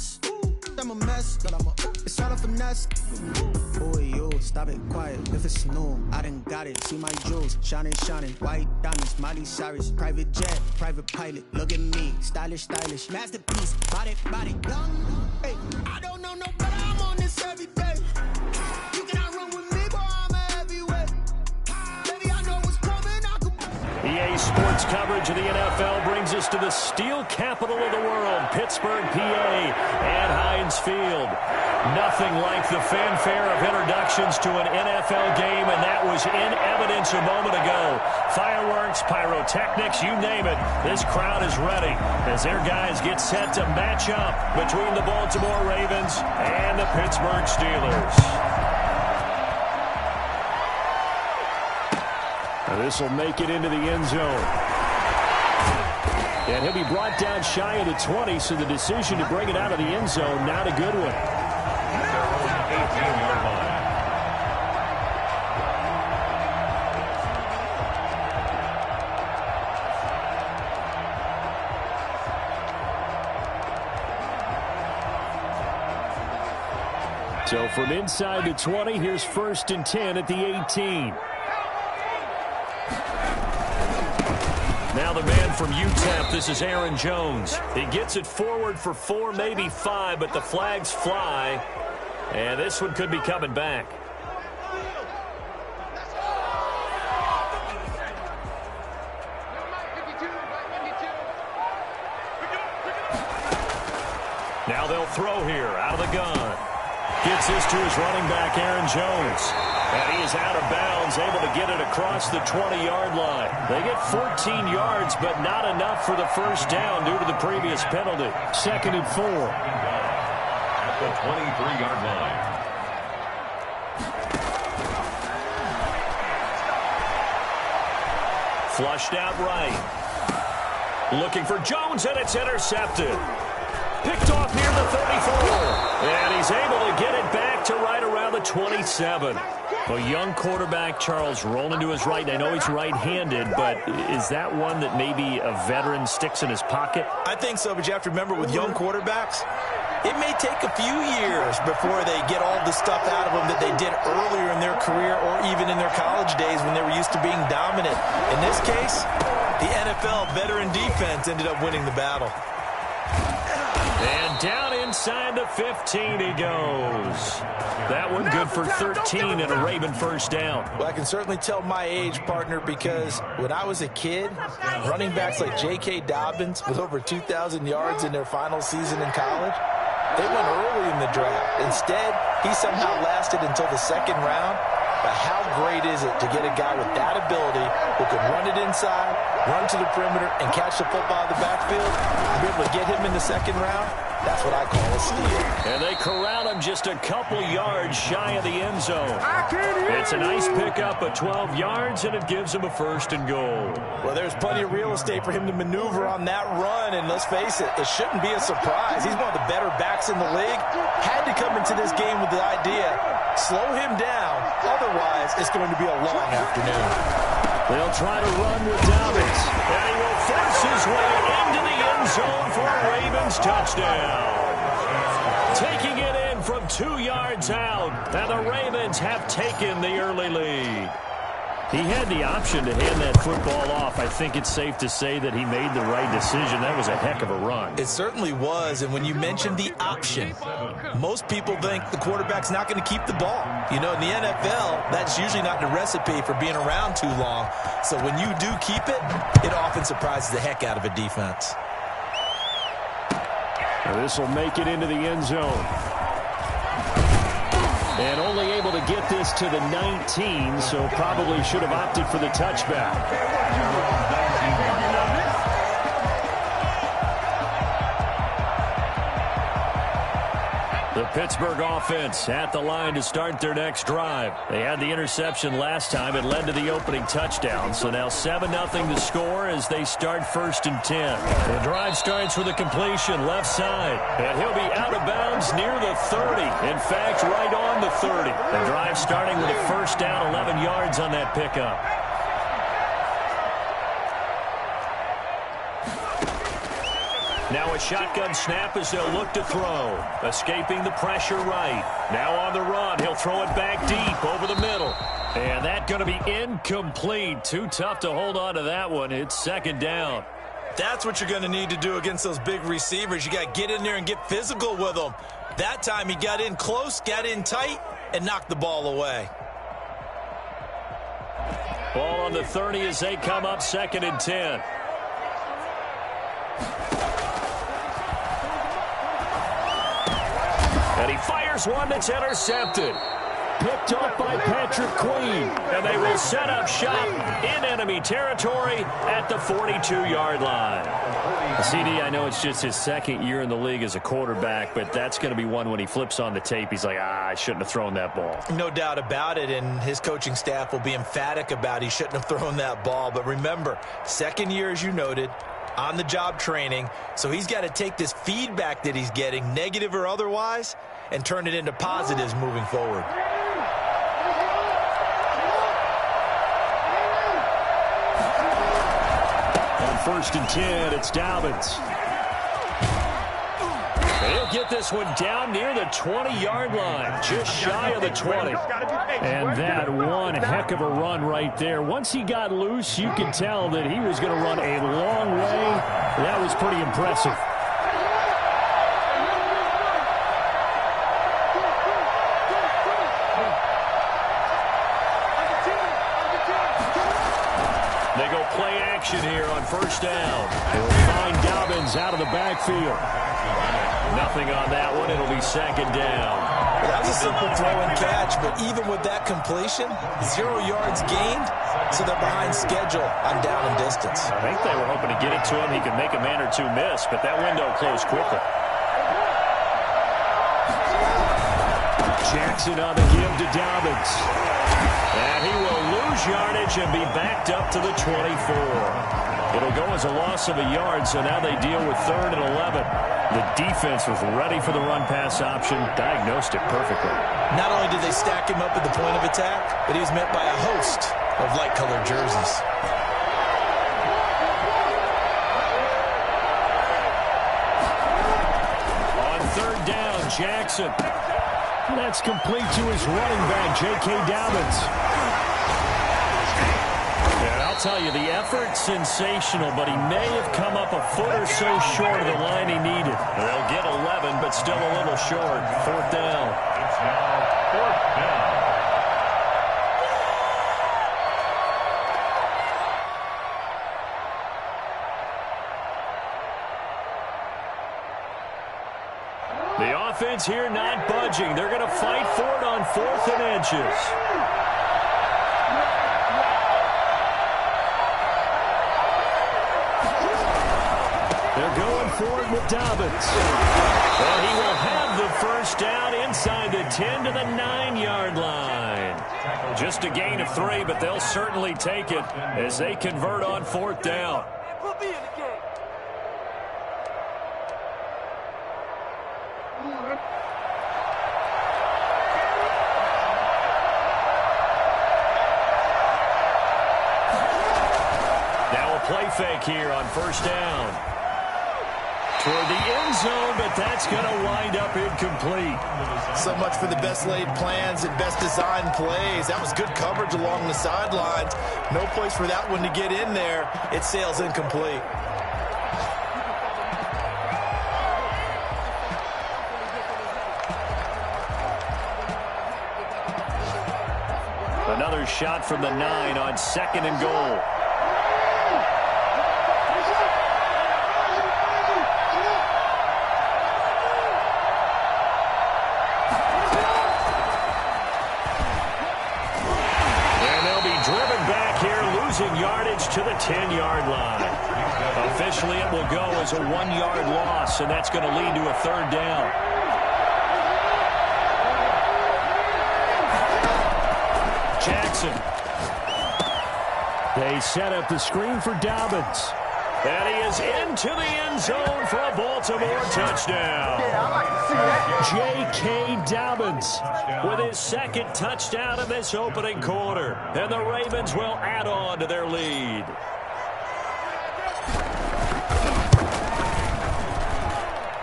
dollars. I'm a mess, but it's all a finesse. Boy, yo, stop it quiet. If it's new, I done got it. See my jewels, shining, shining. White diamonds, Miley Cyrus. Private jet, private pilot. Look at me, stylish, stylish. Masterpiece, body, body, young. Hey, I don't know no better. I'm on this every day. You cannot run with me, boy. I'm a heavyweight. Baby, I know what's coming. I can... EA Sports coverage of the NFL brings us to the steel capital of the world, Pittsburgh, PA, and Heinz Field. Nothing like the fanfare of introductions to an NFL game, and that was in evidence a moment ago. Fireworks, pyrotechnics, you name it. This crowd is ready as their guys get set to match up between the Baltimore Ravens and the Pittsburgh Steelers. This will make it into the end zone. And he'll be brought down shy of the 20, so the decision to bring it out of the end zone, not a good one. So from inside the 20, here's 1st and 10 at the 18. Now the man from UTEP, this is Aaron Jones. He gets it forward for 4, maybe 5, but the flags fly. And this one could be coming back. Now they'll throw here out of the gun. Gets this to his running back, Aaron Jones. And he is out of bounds, able to get it across the 20-yard line. They get 14 yards, but not enough for the first down due to the previous penalty. 2nd and 4. At the 23-yard line. Flushed out right. Looking for Jones, and it's intercepted. Picked off near the 34. And he's able to get it back to right around the 27. A young quarterback, Charles, rolling to his right. I know he's right-handed, but is that one that maybe a veteran sticks in his pocket? I think so, but you have to remember with young quarterbacks, it may take a few years before they get all the stuff out of them that they did earlier in their career or even in their college days when they were used to being dominant. In this case, the NFL veteran defense ended up winning the battle. And down inside the 15 he goes. That one good for 13 and a Raven first down. Well, I can certainly tell my age, partner, because when I was a kid, running backs like J.K. Dobbins with over 2,000 yards in their final season in college, they went early in the draft. Instead, he somehow lasted until the 2nd round. But how great is it to get a guy with that ability who can run it inside, run to the perimeter, and catch the football in the backfield, and be able to get him in the 2nd round? That's what I call a steal. And they corral him just a couple yards shy of the end zone. It's a nice pickup of 12 yards, and it gives him a 1st and goal. Well, there's plenty of real estate for him to maneuver on that run, and let's face it, it shouldn't be a surprise. He's one of the better backs in the league. Had to come into this game with the idea, slow him down, otherwise it's going to be a long afternoon. They'll try to run with Dobbins, and he will force his way into the end zone for a Ravens touchdown. Taking it in from 2 yards out, and the Ravens have taken the early lead. He had the option to hand that football off. I think it's safe to say that he made the right decision. That was a heck of a run. It certainly was, and when you mentioned the option, most people think the quarterback's not going to keep the ball. You know, in the NFL, that's usually not the recipe for being around too long. So when you do keep it, it often surprises the heck out of a defense. This will make it into the end zone. And only able to get this to the 19, so probably should have opted for the touchback. The Pittsburgh offense at the line to start their next drive. They had the interception last time. It led to the opening touchdown. So now 7-0 to score as they start 1st and 10. The drive starts with a completion left side. And he'll be out of bounds near the 30. In fact, right on the 30. The drive starting with a 1st down, 11 yards on that pickup. Now a shotgun snap as they'll look to throw. Escaping the pressure right. Now on the run. He'll throw it back deep over the middle. And that's going to be incomplete. Too tough to hold on to that one. It's second down. That's what you're going to need to do against those big receivers. You got to get in there and get physical with them. That time he got in close, got in tight, and knocked the ball away. Ball on the 30 as they come up 2nd and 10. And he fires one that's intercepted. Picked up by Patrick Queen. And they will set up shop in enemy territory at the 42-yard line. CD, I know it's just his 2nd year in the league as a quarterback, but that's going to be one when he flips on the tape, he's like, I shouldn't have thrown that ball. No doubt about it, and his coaching staff will be emphatic about he shouldn't have thrown that ball. But remember, 2nd year, as you noted, on-the-job training, so he's got to take this feedback that he's getting, negative or otherwise, and turn it into positives moving forward. On 1st and 10, it's Dobbins. He'll get this one down near the 20-yard line, just shy of the 20. And that one heck of a run right there. Once he got loose, you could tell that he was going to run a long way. That was pretty impressive. They go play action here on 1st down. They'll find Dobbins out of the backfield. Nothing on that one. It'll be 2nd down. That was a simple throw and catch, but even with that completion, 0 yards gained, so they're behind schedule on down and distance. I think they were hoping to get it to him. He could make a man or two miss, but that window closed quickly. Jackson on the give to Dobbins. And he will lose yardage and be backed up to the 24. It'll go as a loss of a yard, so now they deal with 3rd and 11. The defense was ready for the run-pass option, diagnosed it perfectly. Not only did they stack him up at the point of attack, but he was met by a host of light-colored jerseys. On 3rd down, Jackson. That's complete to his running back, J.K. Dobbins. And I'll tell you, the effort's sensational, but he may have come up a foot or so short of the line he needed. They'll get 11, but still a little short. 4th down. It's now 4th down. The offense here not budging. They're going to fight for it on 4th and inches. They're going for it with Dobbins. And he will have the 1st down inside the 10 to the 9-yard line. Just a gain of 3, but they'll certainly take it as they convert on 4th down. Now a play fake here on 1st down. Toward the end zone, but that's going to wind up incomplete. So much for the best laid plans and best designed plays. That was good coverage along the sidelines. No place for that one to get in there. It sails incomplete. Another shot from the 9 on 2nd and goal. Yardage to the 10-yard line. Officially, it will go as a 1-yard loss, and that's going to lead to a 3rd down. Jackson. They set up the screen for Dobbins. And he is into the end zone for a Baltimore touchdown. J.K. Dobbins with his 2nd touchdown in this opening quarter. And the Ravens will add on to their lead.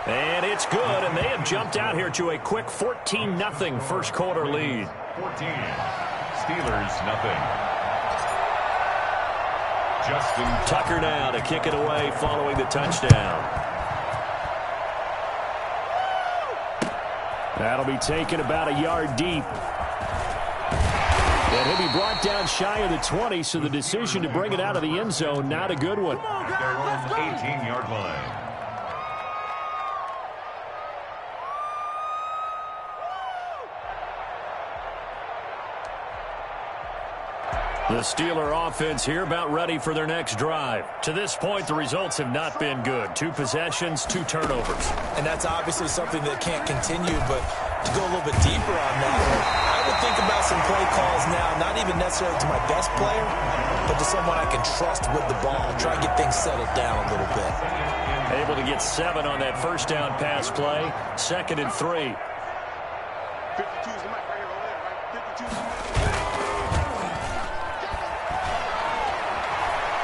And it's good, and they have jumped out here to a quick 14-0 first quarter lead. 14. Steelers, nothing. Justin Tucker now to kick it away following the touchdown. That'll be taken about a yard deep. And he'll be brought down shy of the 20, so the decision to bring it out of the end zone, not a good one. their own 18-yard line. The Steeler offense here about ready for their next drive. To this point, the results have not been good. 2 possessions, 2 turnovers. And that's obviously something that can't continue, but to go a little bit deeper on that, I would think about some play calls now, not even necessarily to my best player, but to someone I can trust with the ball. Try and get things settled down a little bit. Able to get 7 on that first down pass play. 2nd and 3. 52 is the mic right here, over there, right? 52 is the mic.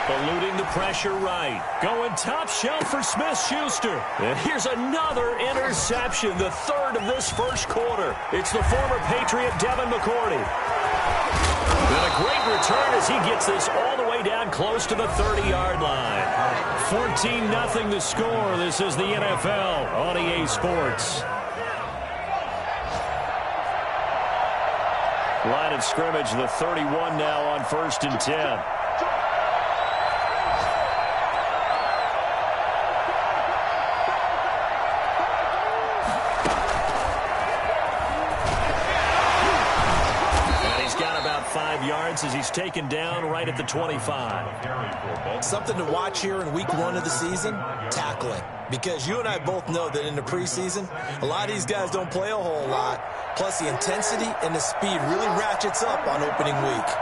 Eluding the pressure right. Going top shelf for Smith-Schuster. And here's another interception, the 3rd of this first quarter. It's the former Patriot Devin McCourty. And a great return as he gets this all the way down close to the 30-yard line. 14-0 the score. This is the NFL on EA Sports. Line of scrimmage, the 31 now on 1st and 10. Yards as he's taken down right at the 25. Something to watch here in week 1 of the season, tackling. Because you and I both know that in the preseason, a lot of these guys don't play a whole lot. Plus the intensity and the speed really ratchets up on opening week.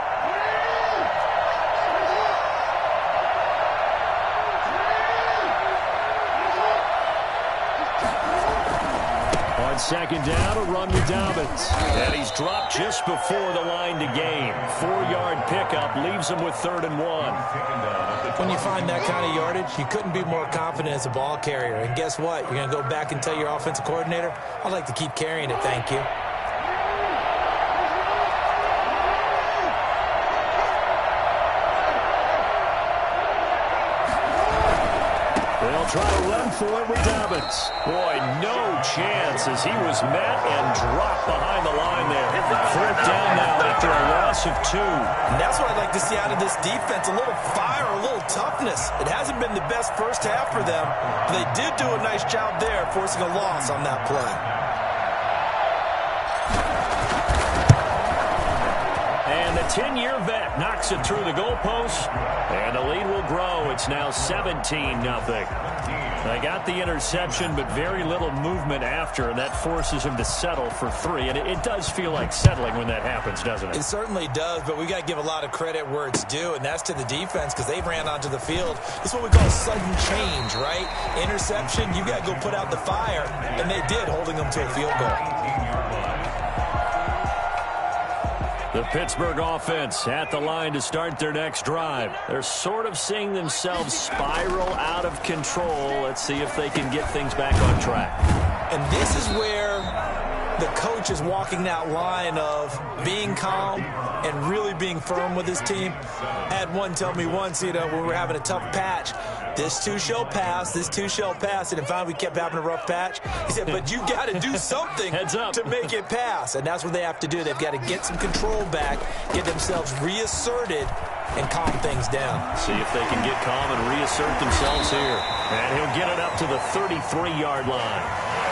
On 2nd down, a run with Dobbins. And he's dropped just before the line to gain. 4-yard pickup leaves him with 3rd and 1. When you find that kind of yardage, you couldn't be more confident as a ball carrier. And guess what? You're going to go back and tell your offensive coordinator, I'd like to keep carrying it, thank you. They'll try to run for it with Dobbins. Boy, no chance as he was met and dropped behind the line there. 4th down now after a loss of 2. And that's what I'd like to see out of this defense, a little fire, a little toughness. It hasn't been the best first half for them, but they did do a nice job there forcing a loss on that play. And the 10-year vet knocks it through the goalpost, and the lead will grow. It's now 17-0. They got the interception, but very little movement after, and that forces him to settle for 3. And it does feel like settling when that happens, doesn't it? It certainly does, but we got to give a lot of credit where it's due, and that's to the defense because they ran onto the field. This is what we call sudden change, right? Interception, you got to go put out the fire, and they did, holding them to a field goal. The Pittsburgh offense at the line to start their next drive. They're sort of seeing themselves spiral out of control. Let's see if they can get things back on track. And this is where the coach is walking that line of being calm and really being firm with his team. I had one tell me once, when we were having a tough patch, this too shall pass, this too shall pass. And finally we kept having a rough patch. He said, but you got to do something to make it pass. And that's what they have to do. They've got to get some control back, get themselves reasserted, and calm things down. See if they can get calm and reassert themselves here. And he'll get it up to the 33-yard line.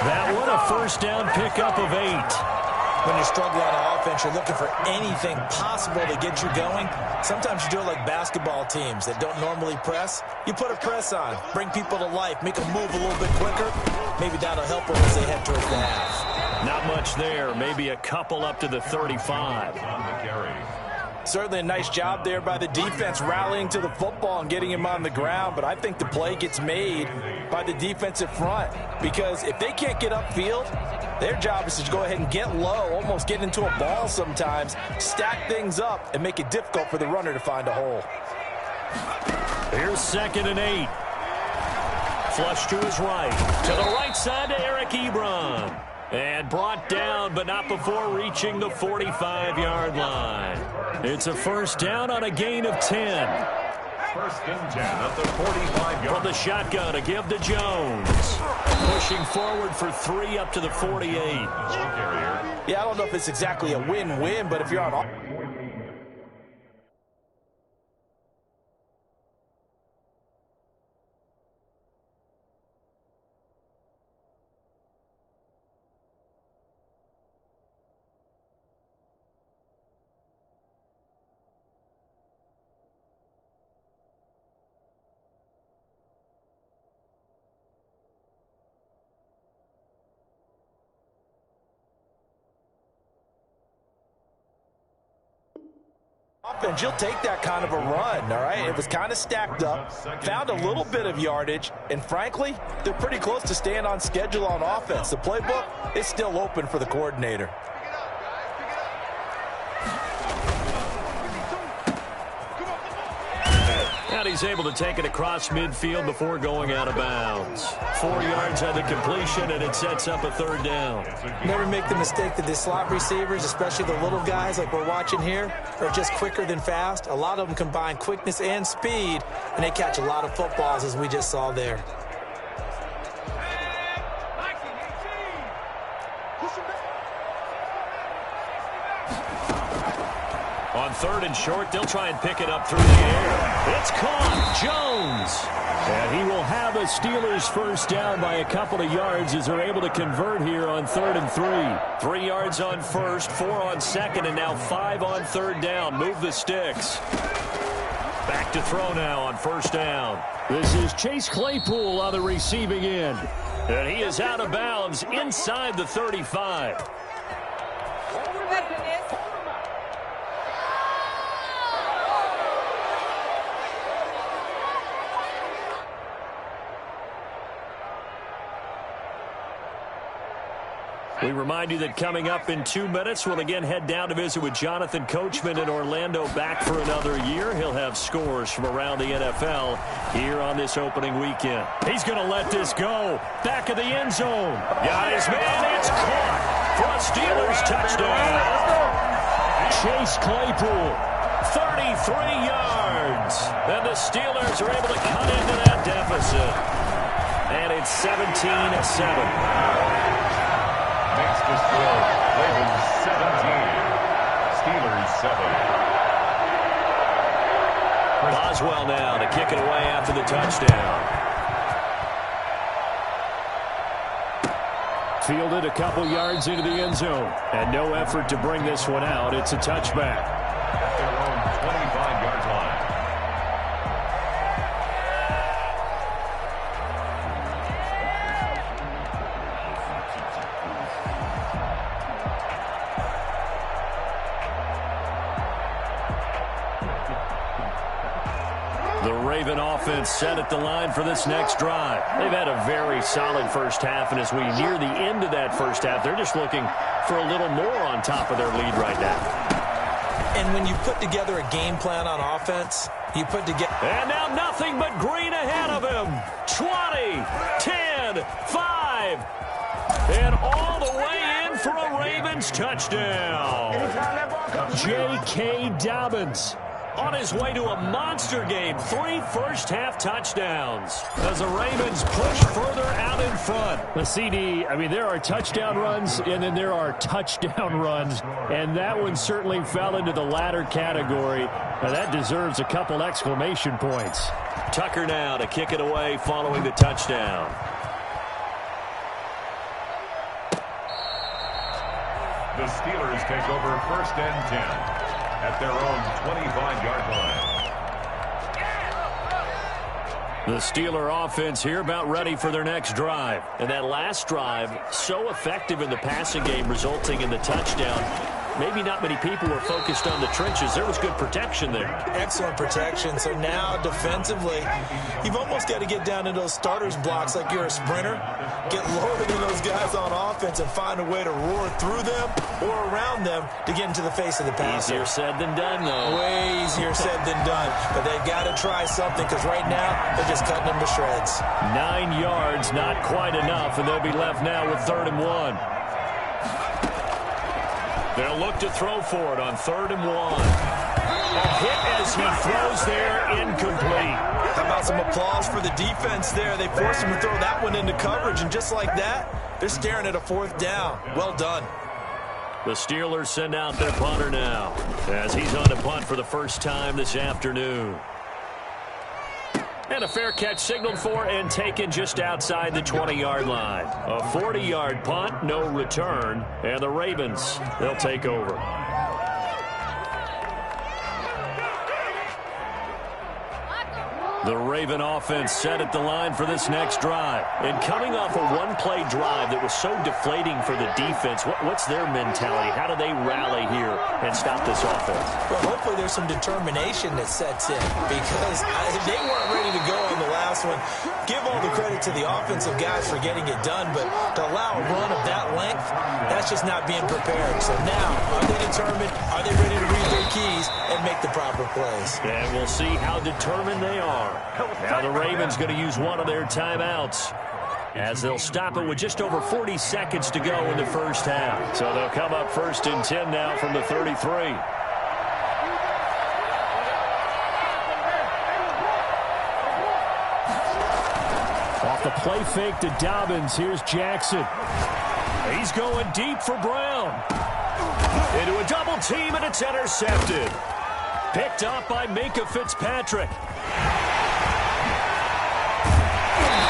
That one, a 1st down pickup of 8. When you're struggling on offense, you're looking for anything possible to get you going. Sometimes you do it like basketball teams that don't normally press. You put a press on, bring people to life, make them move a little bit quicker. Maybe that'll help them as they head towards the half. Not much there. Maybe a couple up to the 35. Certainly a nice job there by the defense rallying to the football and getting him on the ground, but I think the play gets made by the defensive front because if they can't get upfield, their job is to go ahead and get low, almost get into a ball sometimes, stack things up, and make it difficult for the runner to find a hole. Here's 2nd and 8. Flush to his right. To the right side to Eric Ebron. And brought down, but not before reaching the 45-yard line. It's a first down on a gain of 10. First and 10 at the 45-yard. From the shotgun, a give to Jones. Pushing forward for 3 up to the 48. Yeah, I don't know if it's exactly a win-win, but if you're on... offense, you'll take that kind of a run, all right? It was kind of stacked up, found a little bit of yardage, and frankly, they're pretty close to staying on schedule on offense. The playbook is still open for the coordinator. And he's able to take it across midfield before going out of bounds. 4 yards on the completion, and it sets up a third down. Never make the mistake that the slot receivers, especially the little guys like we're watching here, are just quicker than fast. A lot of them combine quickness and speed, and they catch a lot of footballs, as we just saw there. On third and short, they'll try and pick it up through the air. It's caught. Jones. And he will have a Steelers first down by a couple of yards as they're able to convert here on 3rd and 3. 3 yards on first, 4 on second, and now 5 on third down. Move the sticks. Back to throw now on first down. This is Chase Claypool on the receiving end. And he is out of bounds inside the 35. We remind you that coming up in 2 minutes, we'll again head down to visit with Jonathan Coachman in Orlando, back for another year. He'll have scores from around the NFL here on this opening weekend. He's going to let this go. Back of the end zone. Got his man. It's caught for a Steelers touchdown. Chase Claypool, 33 yards. And the Steelers are able to cut into that deficit. And it's 17-7. Next to score, Ravens 17, Steelers 7. Boswell now to kick it away after the touchdown. Fielded a couple yards into the end zone, and no effort to bring this one out. It's a touchback. At their own 25-yard line. Raven offense set at the line for this next drive. They've had a very solid first half, and as we near the end of that first half, they're just looking for a little more on top of their lead right now. And when you put together a game plan on offense, you put together... And now nothing but green ahead of him. 20, 10, 5. And all the way in for a Ravens touchdown. J.K. Dobbins on his way to a monster game. 3 first-half touchdowns as the Ravens push further out in front. The CD, I mean, there are touchdown runs, and then there are touchdown runs, and that one certainly fell into the latter category. Now, that deserves a couple exclamation points. Tucker now to kick it away following the touchdown. The Steelers take over 1st and 10. At their own 25-yard line. The Steeler offense here about ready for their next drive. And that last drive, so effective in the passing game, resulting in the touchdown. maybe not many people were focused on the trenches. There was good protection there. Excellent protection. So now defensively, you've almost got to get down to those starters blocks like you're a sprinter. Get lower than those guys on offense and find a way to roar through them or around them to get into the face of the passer. Easier said than done, though. Way easier said than done. But they've got to try something because right now they're just cutting them to shreds. 9 yards, not quite enough, and they'll be left now with 3rd and 1. They'll look to throw for it on 3rd and 1. A hit as he throws there, incomplete. How about some applause for the defense there? They forced him to throw that one into coverage, and just like that, they're staring at a 4th down. Well done. The Steelers send out their punter now as he's on to punt for the first time this afternoon. And a fair catch signaled for and taken just outside the 20-yard line. A 40-yard punt, no return, and the Ravens, they'll take over. The Raven offense set at the line for this next drive. And coming off a one-play drive that was so deflating for the defense, what's their mentality? How do they rally here and stop this offense? Well, hopefully there's some determination that sets in because they weren't ready to go on the last one. Give all the credit to the offensive guys for getting it done, but to allow a run of that length, that's just not being prepared. So now, are they determined? Are they ready to read their keys and make the proper plays? And we'll see how determined they are. Now the Ravens going to use one of their timeouts as they'll stop it with just over 40 seconds to go in the first half. So they'll come up 1st and 10 now from the 33. Off the play fake to Dobbins. Here's Jackson. He's going deep for Brown. Into a double team, and it's intercepted. Picked up by Minkah Fitzpatrick.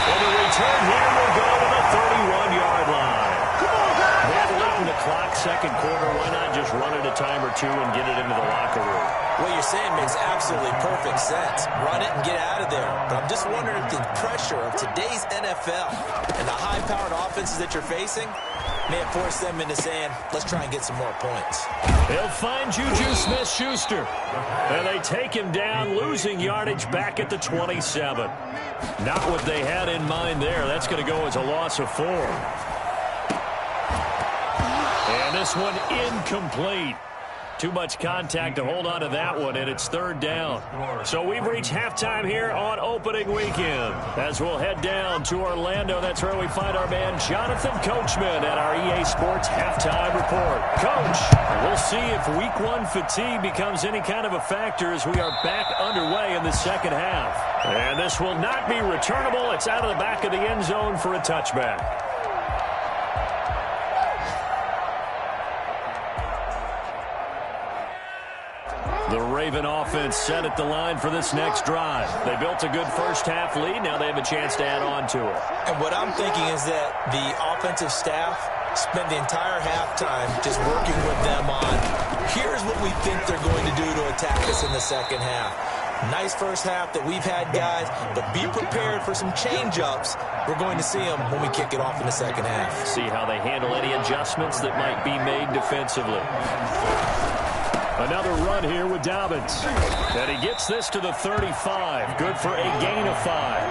And the return here will go to the 31-yard line. That late in the clock, second quarter, why not just run it a time or two and get it into the locker room? What you're saying makes absolutely perfect sense. Run it and get out of there. But I'm just wondering if the pressure of today's NFL and the high-powered offenses that you're facing may have forced them into saying, let's try and get some more points. They'll find Juju Smith-Schuster. And they take him down, losing yardage back at the 27. Not what they had in mind there. That's going to go as a loss of 4. And this one incomplete. Too much contact to hold on to that one, and it's 3rd down. So we've reached halftime here on opening weekend. As we'll head down to Orlando, that's where we find our man Jonathan Coachman at our EA Sports Halftime Report. Coach, we'll see if Week 1 fatigue becomes any kind of a factor as we are back underway in the second half. And this will not be returnable. It's out of the back of the end zone for a touchback. The Raven offense set at the line for this next drive. They built a good first half lead. Now they have a chance to add on to it. And what I'm thinking is that the offensive staff spent the entire halftime just working with them on, here's what we think they're going to do to attack us in the second half. Nice first half that we've had, guys, but be prepared for some change-ups. We're going to see them when we kick it off in the second half. See how they handle any adjustments that might be made defensively. Another run here with Dobbins. And he gets this to the 35. Good for a gain of 5.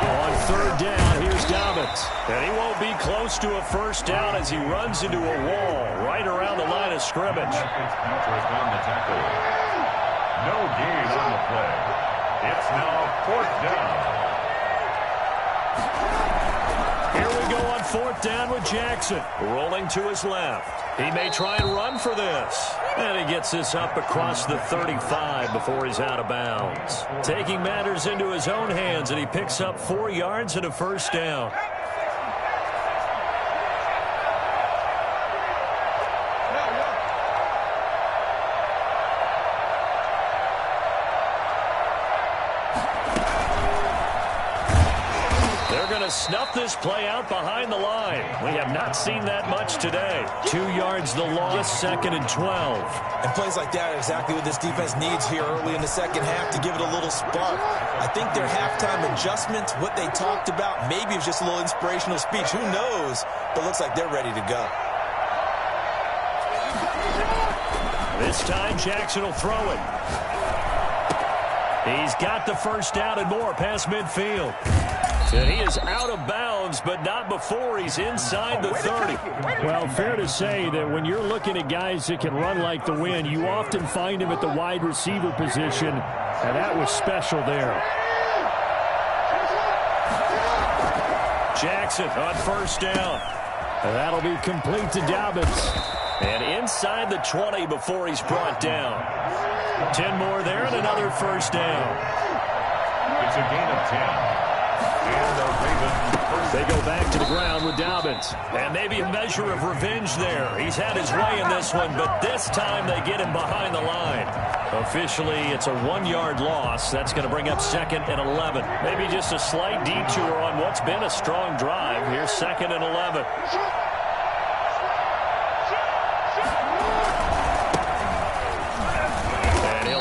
On 3rd down, here's Dobbins. And he won't be close to a first down as he runs into a wall right around the line of scrimmage. No gain on the play. It's now 4th down. Here we go on 4th down with Jackson. Rolling to his left. He may try and run for this. And he gets this up across the 35 before he's out of bounds. Taking matters into his own hands, and he picks up 4 yards and a first down. going to snuff this play out behind the line. We have not seen that much today. 2 yards the loss, 2nd and 12. And plays like that are exactly what this defense needs here early in the second half to give it a little spark. I think their halftime adjustments, what they talked about, maybe it was just a little inspirational speech. Who knows? But looks like they're ready to go. This time, Jackson will throw it. He's got the first down and more past midfield. And he is out of bounds, but not before he's inside the 30. Well, fair to say that when you're looking at guys that can run like the wind, you often find him at the wide receiver position, and that was special there. Jackson on first down. And that'll be complete to Dobbins. And inside the 20 before he's brought down. 10 more there and another first down. It's a gain of 10. And the Ravens, they go back to the ground with Dobbins. And maybe a measure of revenge there. He's had his way in this one, but this time they get him behind the line. Officially, it's a 1-yard loss. That's going to bring up 2nd and 11. Maybe just a slight detour on what's been a strong drive. Here's 2nd and 11.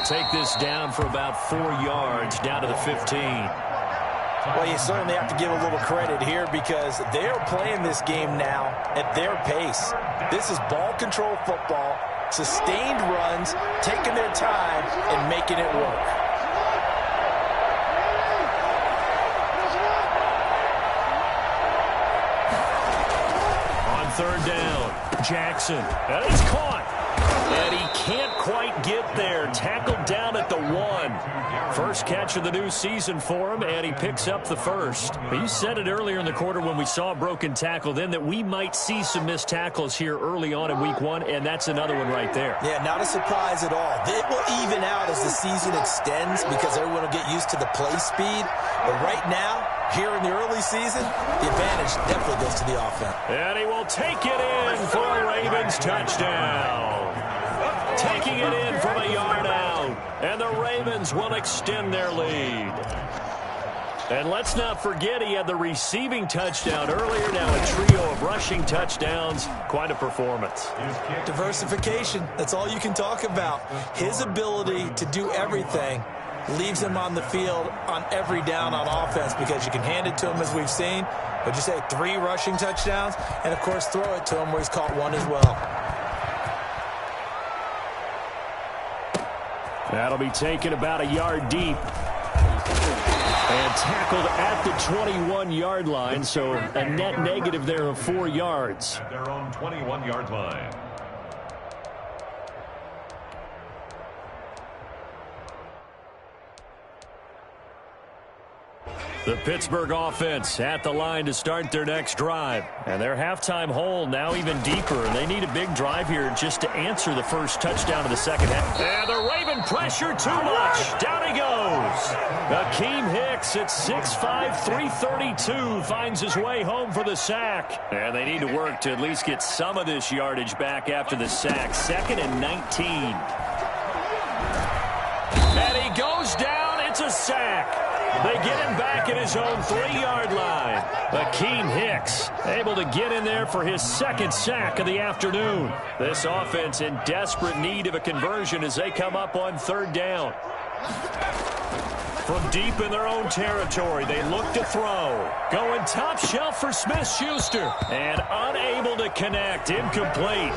Take this down for about 4 yards, down to the 15. Well, you certainly have to give a little credit here because they're playing this game now at their pace. This is ball control football, sustained runs, taking their time and making it work. On 3rd down, Jackson. And he's caught. And he can't quite get there. Tackled down at the 1. First catch of the new season for him, and he picks up the first. You said it earlier in the quarter when we saw a broken tackle then that we might see some missed tackles here early on in week 1, and that's another one right there. Yeah, not a surprise at all. It will even out as the season extends because everyone will get used to the play speed. But right now, here in the early season, the advantage definitely goes to the offense. And he will take it in for a Ravens touchdown. Taking it in from a yard out. And the Ravens will extend their lead. And let's not forget he had the receiving touchdown earlier. Now a trio of rushing touchdowns. Quite a performance. Diversification. That's all you can talk about. His ability to do everything leaves him on the field on every down on offense because you can hand it to him as we've seen. Would you say 3 rushing touchdowns? And, of course, throw it to him where he's caught 1 as well. That'll be taken about a yard deep. And tackled at the 21-yard line, so a net negative there of 4 yards. At their own 21-yard line. The Pittsburgh offense at the line to start their next drive. And their halftime hole now even deeper. And they need a big drive here just to answer the first touchdown of the second half. And the Raven pressure too much. Down he goes. Akeem Hicks at 6'5", 332 finds his way home for the sack. And they need to work to at least get some of this yardage back after the sack. 2nd and 19. And he goes down. It's a sack. They get him back at his own 3-yard line. Akeem Hicks able to get in there for his 2nd sack of the afternoon. This offense in desperate need of a conversion as they come up on 3rd down. From deep in their own territory, they look to throw. Going top shelf for Smith-Schuster. And unable to connect. Incomplete.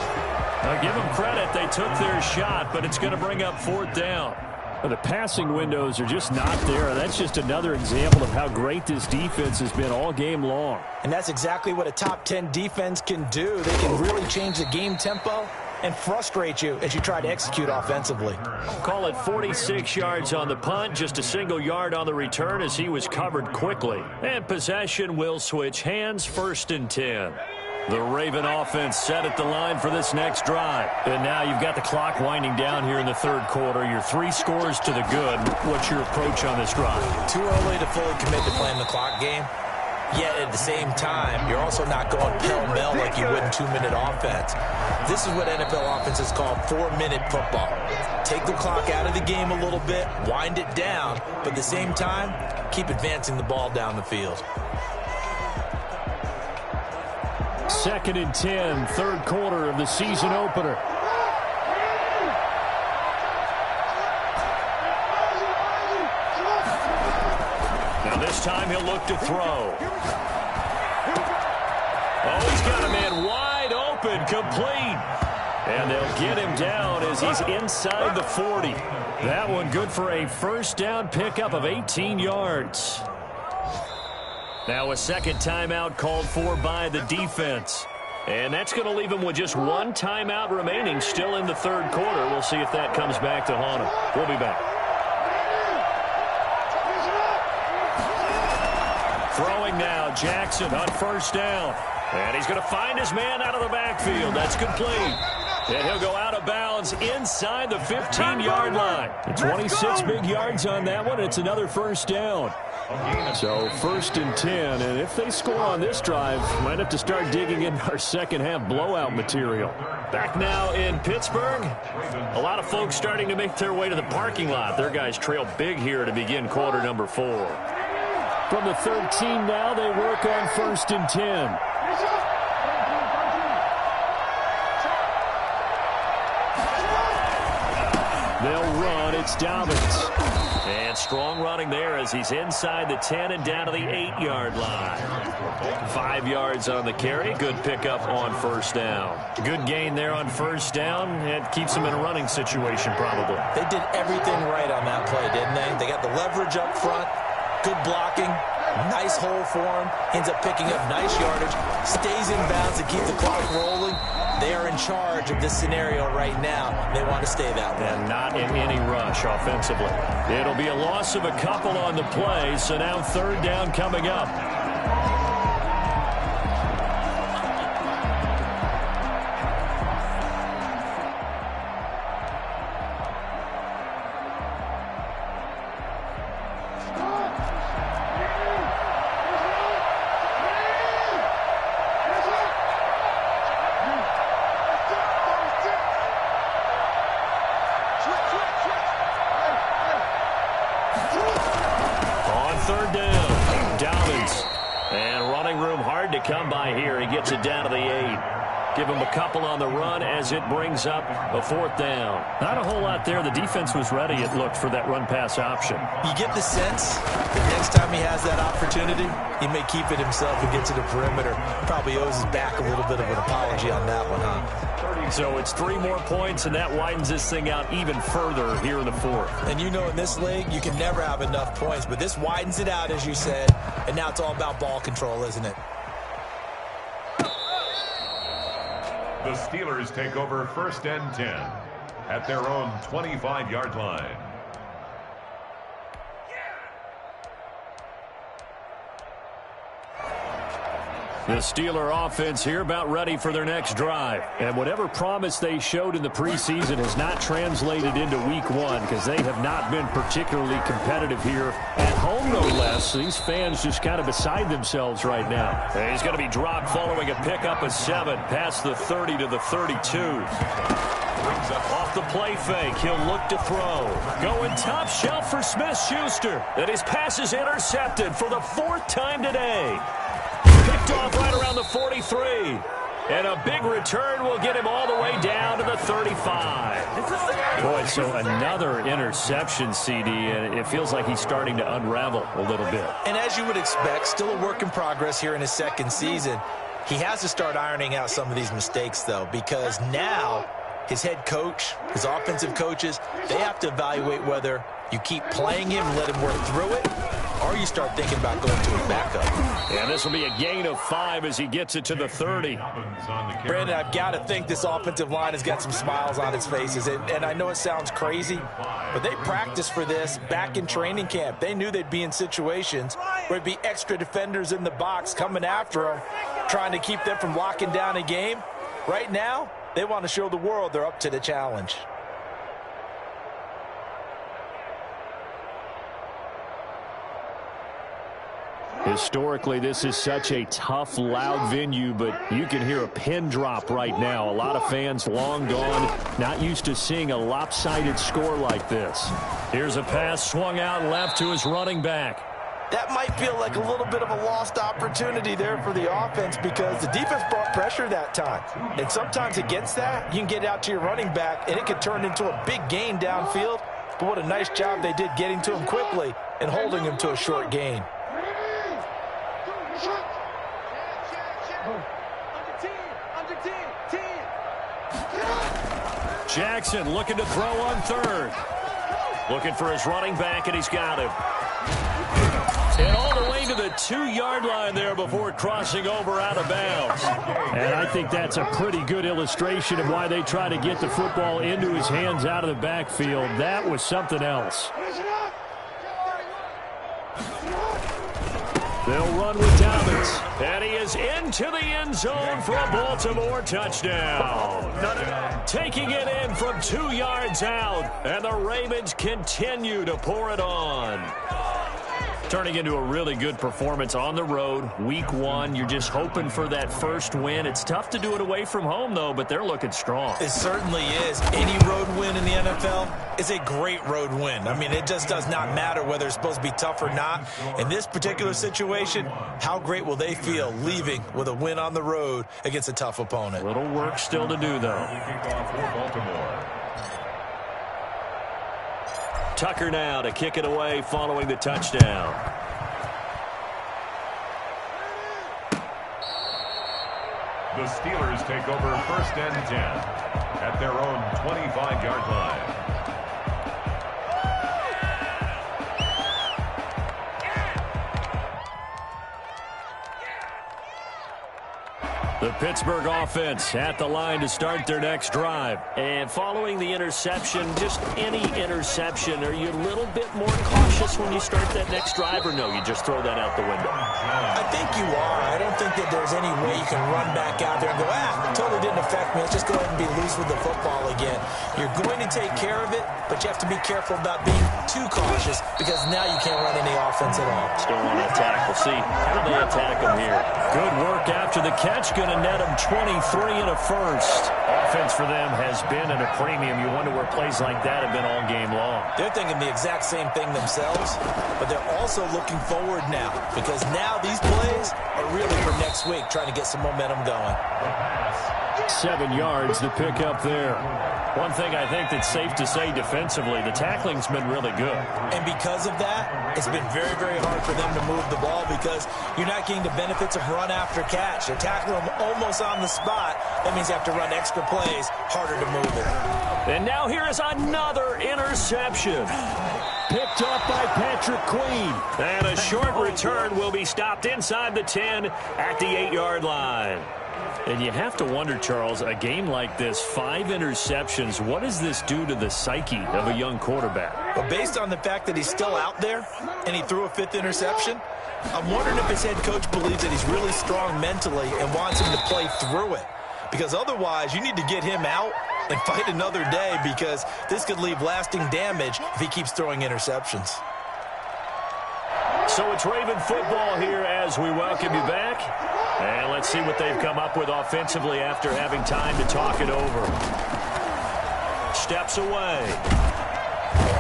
I'll give them credit. They took their shot, but it's going to bring up 4th down. The passing windows are just not there. That's just another example of how great this defense has been all game long. And that's exactly what a top 10 defense can do. They can really change the game tempo and frustrate you as you try to execute offensively. Call it 46 yards on the punt, just a single yard on the return as he was covered quickly. And possession will switch hands, 1st and 10. The Raven offense set at the line for this next drive. And now you've got the clock winding down here in the 3rd quarter. Your 3 scores to the good. What's your approach on this drive? Too early to fully commit to playing the clock game. Yet at the same time, you're also not going pell-mell like you would in 2-minute offense. This is what NFL offenses call 4-minute football. Take the clock out of the game a little bit, wind it down, but at the same time, keep advancing the ball down the field. 2nd and 10, third quarter of the season opener. Now this time he'll look to throw. Oh, he's got a man wide open, complete. And they'll get him down as he's inside the 40. That one good for a first down pickup of 18 yards. Now a second timeout called for by the defense. And that's going to leave him with just one timeout remaining still in the third quarter. We'll see if that comes back to haunt him. We'll be back. Throwing now, Jackson on first down. And he's going to find his man out of the backfield. That's complete. And he'll go out of bounds inside the 15-yard line. 26 big yards on that one. It's another first down. So 1st and 10. And if they score on this drive, might have to start digging in our second half blowout material. Back now in Pittsburgh. A lot of folks starting to make their way to the parking lot. Their guys trail big here to begin quarter number 4. From the 13 now, they work on 1st and 10. They'll run. It's Dobbins. And strong running there as he's inside the 10 and down to the 8-yard line. 5 yards on the carry. Good pickup on first down. Good gain there on first down. It keeps him in a running situation probably. They did everything right on that play, didn't they? They got the leverage up front. Good blocking. Nice hole for him. Ends up picking up nice yardage. Stays in bounds to keep the clock rolling. They are in charge of this scenario right now. They want to stay that way. And not in any rush offensively. It'll be a loss of a couple on the play, so now third down coming up. Come by here. He gets it down to the 8. Give him a couple on the run as it brings up a 4th down. Not a whole lot there. The defense was ready, it looked, for that run-pass option. You get the sense that next time he has that opportunity, he may keep it himself and get to the perimeter. Probably owes his back a little bit of an apology on that one, huh? So it's 3 more points, and that widens this thing out even further here in the 4th. And you know in this league, you can never have enough points, but this widens it out, as you said, and now it's all about ball control, isn't it? The Steelers take over 1st and 10 at their own 25-yard line. The Steeler offense here about ready for their next drive. And whatever promise they showed in the preseason has not translated into week 1 because they have not been particularly competitive here at home, no less. These fans just kind of beside themselves right now. And he's going to be dropped following a pickup of 7 past the 30 to the 32. Off the play fake, he'll look to throw. Going top shelf for Smith-Schuster. And his pass is intercepted for the 4th time today. Picked off right around the 43. And a big return will get him all the way down to the 35. Boy, so another interception, CD, and it feels like he's starting to unravel a little bit. And as you would expect, still a work in progress here in his 2nd season. He has to start ironing out some of these mistakes, though, because now his head coach, his offensive coaches, they have to evaluate whether you keep playing him and let him work through it, or you start thinking about going to his backup. And this will be a gain of 5 as he gets it to the 30. Brandon, I've got to think this offensive line has got some smiles on its faces. And I know it sounds crazy, but they practiced for this back in training camp. They knew they'd be in situations where there'd be extra defenders in the box coming after them, trying to keep them from locking down a game. Right now, they want to show the world they're up to the challenge. Historically, this is such a tough, loud venue, but you can hear a pin drop right now. A lot of fans long gone, not used to seeing a lopsided score like this. Here's a pass swung out left to his running back. that might feel like a little bit of a lost opportunity there for the offense because the defense brought pressure that time. And sometimes against that, you can get out to your running back, and it could turn into a big gain downfield. But what a nice job they did getting to him quickly and holding him to a short gain. Jackson looking to throw on third. Looking for his running back, and he's got him. And all the way to the 2-yard line there before crossing over out of bounds. And I think that's a pretty good illustration of why they try to get the football into his hands out of the backfield. That was something else. They'll run with Dobbins. And he is into the end zone for a Baltimore touchdown. Taking it in from 2 yards out. And the Ravens continue to pour it on. Turning into a really good performance on the road. Week 1, you're just hoping for that first win. It's tough to do it away from home, though, but they're looking strong. It certainly is. Any road win in the NFL is a great road win. I mean, it just does not matter whether it's supposed to be tough or not. In this particular situation, how great will they feel leaving with a win on the road against a tough opponent? Little work still to do, though. Tucker now to kick it away following the touchdown. The Steelers take over 1st and 10 at their own 25-yard line. The Pittsburgh offense at the line to start their next drive. And following the interception, just any interception, are you a little bit more cautious when you start that next drive, or no, you just throw that out the window? I think you are. I don't think that there's any way you can run back out there and go, totally didn't affect me. Let's just go ahead and be loose with the football again. You're going to take care of it, but you have to be careful about being too cautious because now you can't run any offense at all. Still want to attack. We'll see how they attack them here. Good work after the catch. Going to net them 23 and a first. Offense for them has been at a premium. You wonder where plays like that have been all game long. They're thinking the exact same thing themselves, but they're also looking forward now because now these plays are really for next week, trying to get some momentum going. 7 yards to pick up there. One thing I think that's safe to say defensively, the tackling's been really good. And because of that, it's been very, very hard for them to move the ball because you're not getting the benefits of run after catch. They're tackling them almost on the spot. That means you have to run extra plays, harder to move it. And now here is another interception. Picked up by Patrick Queen. And a short return will be stopped inside the 10 at the 8-yard line. And you have to wonder, Charles, a game like this, 5 interceptions, what does this do to the psyche of a young quarterback? But based on the fact that he's still out there and he threw a 5th interception, I'm wondering if his head coach believes that he's really strong mentally and wants him to play through it. Because otherwise, you need to get him out and fight another day because this could leave lasting damage if he keeps throwing interceptions. So it's Raven football here as we welcome you back. And let's see what they've come up with offensively after having time to talk it over. Steps away.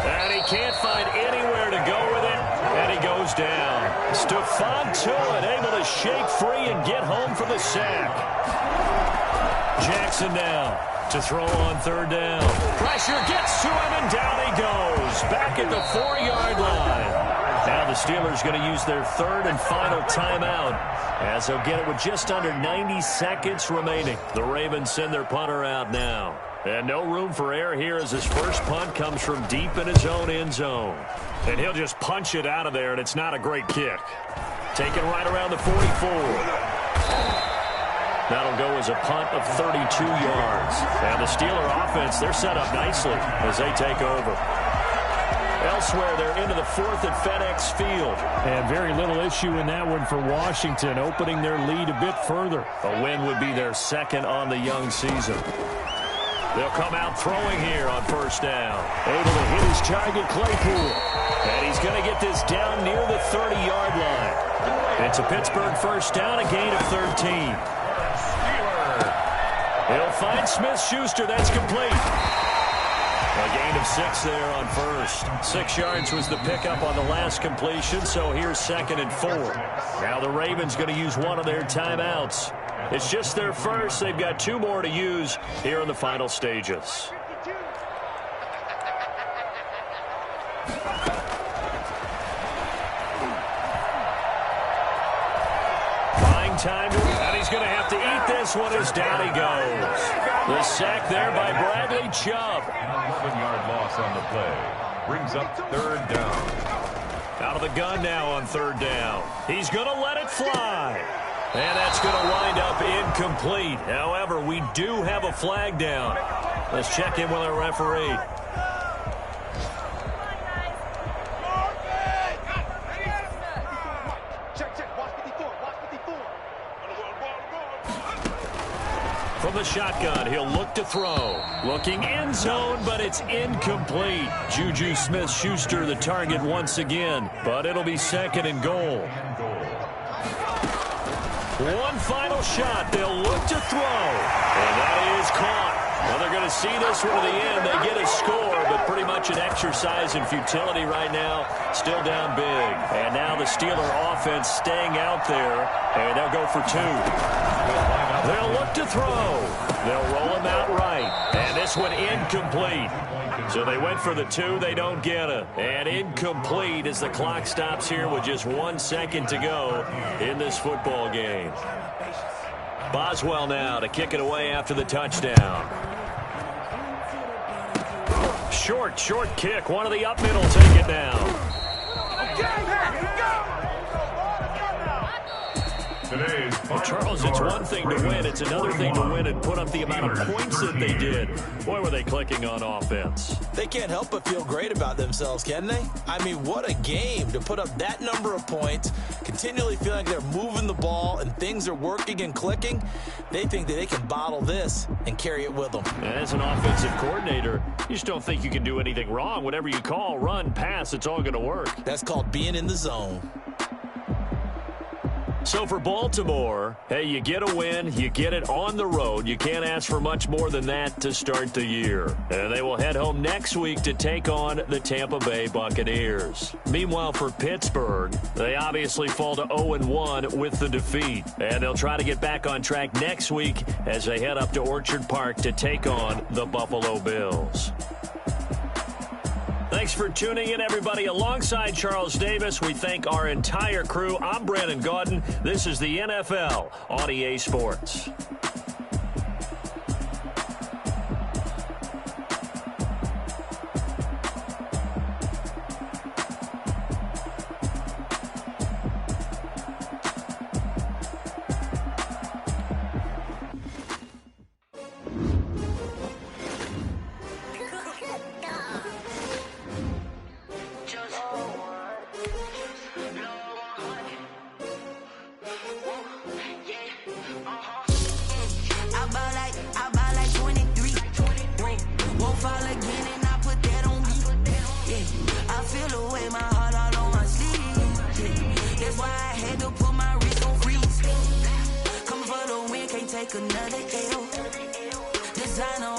And he can't find anywhere to go with it. And he goes down. Stephon Tuitt able to shake free and get home for the sack. Jackson now to throw on 3rd down. Pressure gets to him and down he goes. Back at the 4-yard line. Now the Steelers going to use their 3rd and final timeout as they'll get it with just under 90 seconds remaining. The Ravens send their punter out now. And no room for error here as his first punt comes from deep in his own end zone. And he'll just punch it out of there, and it's not a great kick. Taken right around the 44. That'll go as a punt of 32 yards. And the Steeler offense, they're set up nicely as they take over. Elsewhere, they're into the 4th at FedEx Field. And very little issue in that one for Washington, opening their lead a bit further. A win would be their 2nd on the young season. They'll come out throwing here on 1st down. Able to hit his target, Claypool. And he's going to get this down near the 30-yard line. It's a Pittsburgh 1st down, a gain of 13. He'll find Smith-Schuster. That's complete. A gain of 6 there on first. 6 yards was the pickup on the last completion, so here's 2nd and 4. Now the Ravens going to use one of their timeouts. It's just their first. They've got 2 more to use here in the final stages. Buying time, and he's going to have to eat this one as down he goes. The sack there by Bradley Chubb. An 11-yard loss on the play. Brings up 3rd down. Out of the gun now on 3rd down. He's going to let it fly. And that's going to wind up incomplete. However, we do have a flag down. Let's check in with our referee. From the shotgun, he'll look to throw. Looking end zone, but it's incomplete. Juju Smith-Schuster the target once again, but it'll be 2nd and goal. One final shot. They'll look to throw. And that is caught. Well, they're going to see this one to the end. They get a score, but pretty much an exercise in futility right now. Still down big. And now the Steeler offense staying out there. And they'll go for 2. They'll look to throw. They'll roll him out right. And this one incomplete. So they went for the 2. They don't get it. And incomplete as the clock stops here with just 1 second to go in this football game. Boswell now to kick it away after the touchdown. Short kick. One of the up middle take it down. Well, Charles, it's one thing to win. It's another thing to win and put up the amount of points that they did. Boy, were they clicking on offense. They can't help but feel great about themselves, can they? I mean, what a game to put up that number of points, continually feel like they're moving the ball and things are working and clicking. They think that they can bottle this and carry it with them. And as an offensive coordinator, you just don't think you can do anything wrong. Whatever you call, run, pass, it's all going to work. That's called being in the zone. So for Baltimore, hey, you get a win, you get it on the road. You can't ask for much more than that to start the year. And they will head home next week to take on the Tampa Bay Buccaneers. Meanwhile, for Pittsburgh, they obviously fall to 0-1 with the defeat. And they'll try to get back on track next week as they head up to Orchard Park to take on the Buffalo Bills. Thanks for tuning in, everybody. Alongside Charles Davis, we thank our entire crew. I'm Brandon Gaudin. This is the NFL on EA Sports. Another L. Designer